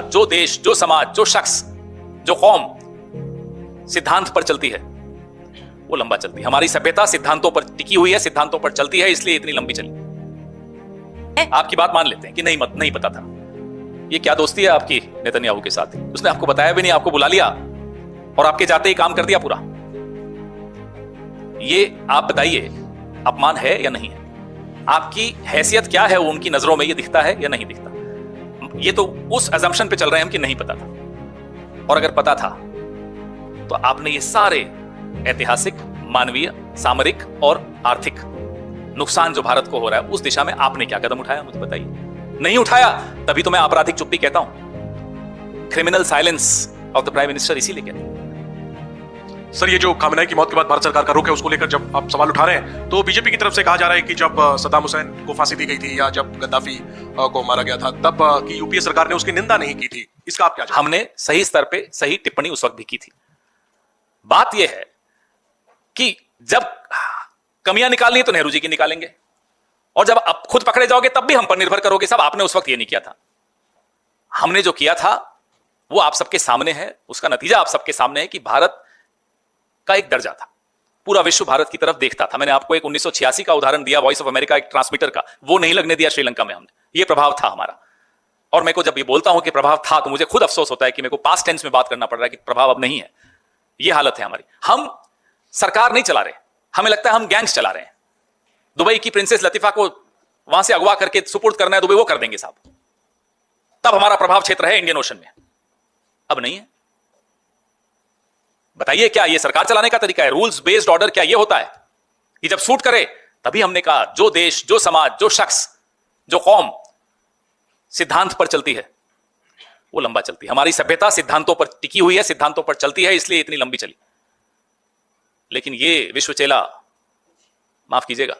जो देश, जो समाज, जो शख्स, जो कौम सिद्धांत पर चलती है वो लंबा चलती है। हमारी सभ्यता सिद्धांतों पर टिकी हुई है, सिद्धांतों पर चलती है, इसलिए इतनी लंबी चली। आपकी बात मान लेते हैं कि नहीं पता था। ये क्या दोस्ती है आपकी नेतन्याहू के साथ? उसने आपको बताया भी नहीं, आपको बुला लिया और आपके जाते ही काम कर दिया पूरा। ये आप बताइए, अपमान है या नहीं है? आपकी हैसियत क्या है वो उनकी नजरों में? ये दिखता है या नहीं दिखता? ये तो उस अजम्पशन पे चल रहे हैं हम कि नहीं पता था, और अगर पता था तो आपने ये सारे ऐतिहासिक, मानवीय, सामरिक और आर्थिक नुकसान जो भारत को हो रहा है उस दिशा में आपने क्या कदम उठाया? मुझे बताइए। नहीं उठाया, तभी तो मैं आपराधिक चुप्पी कहता हूं, criminal silence of the prime minister, इसीलिए कहता हूं। सर, ये जो खामेनेई की मौत के बाद भारत सरकार का रुख है उसको लेकर जब आप सवाल उठा रहे हैं तो बीजेपी की तरफ से कहा जा रहा है कि जब सद्दाम हुसैन को फांसी दी गई थी या जब गद्दाफी को मारा गया था तब की यूपीए सरकार ने उसकी निंदा नहीं की थी। इसका आप क्या जानते हैं? हमने सही स्तर पे सही टिप्पणी उस वक्त भी की थी। बात यह है कि जब कमियां निकालनी है तो नेहरू जी की निकालेंगे, और जब आप खुद पकड़े जाओगे तब भी हम पर निर्भर करोगे। साहब, आपने उस वक्त ये नहीं किया था। हमने जो किया था वो आप सबके सामने है, उसका नतीजा आप सबके सामने है कि भारत का एक दर्जा था, पूरा विश्व भारत की तरफ देखता था। मैंने आपको एक 1986 का उदाहरण दिया, वॉइस ऑफ अमेरिका एक ट्रांसमीटर का, वो नहीं लगने दिया श्रीलंका में हमने। ये प्रभाव था हमारा। और मैं को जब ये बोलता हूं कि प्रभाव था तो मुझे खुद अफसोस होता है कि मेरे को पास्ट टेंस में बात करना पड़ रहा है कि प्रभाव अब नहीं है। ये हालत है हमारी। हम सरकार नहीं चला रहे, हमें लगता है हम गैंग्स चला रहे हैं। दुबई की प्रिंसेस लतीफा को वहां से अगवा करके सुपुर्द करना है दुबई, वो कर देंगे साहब, तब हमारा प्रभाव क्षेत्र है इंडियन ओशन में। अब नहीं है। बताइए, क्या ये सरकार चलाने का तरीका है? रूल्स बेस्ड ऑर्डर क्या ये होता है कि जब सूट करे तभी हमने कहा जो देश, जो समाज, जो शख्स, जो कौम सिद्धांत पर चलती है वो लंबा चलती है। हमारी सभ्यता सिद्धांतों पर टिकी हुई है, सिद्धांतों पर चलती है, इसलिए इतनी लंबी चली। लेकिन ये विश्व चेला, माफ कीजिएगा,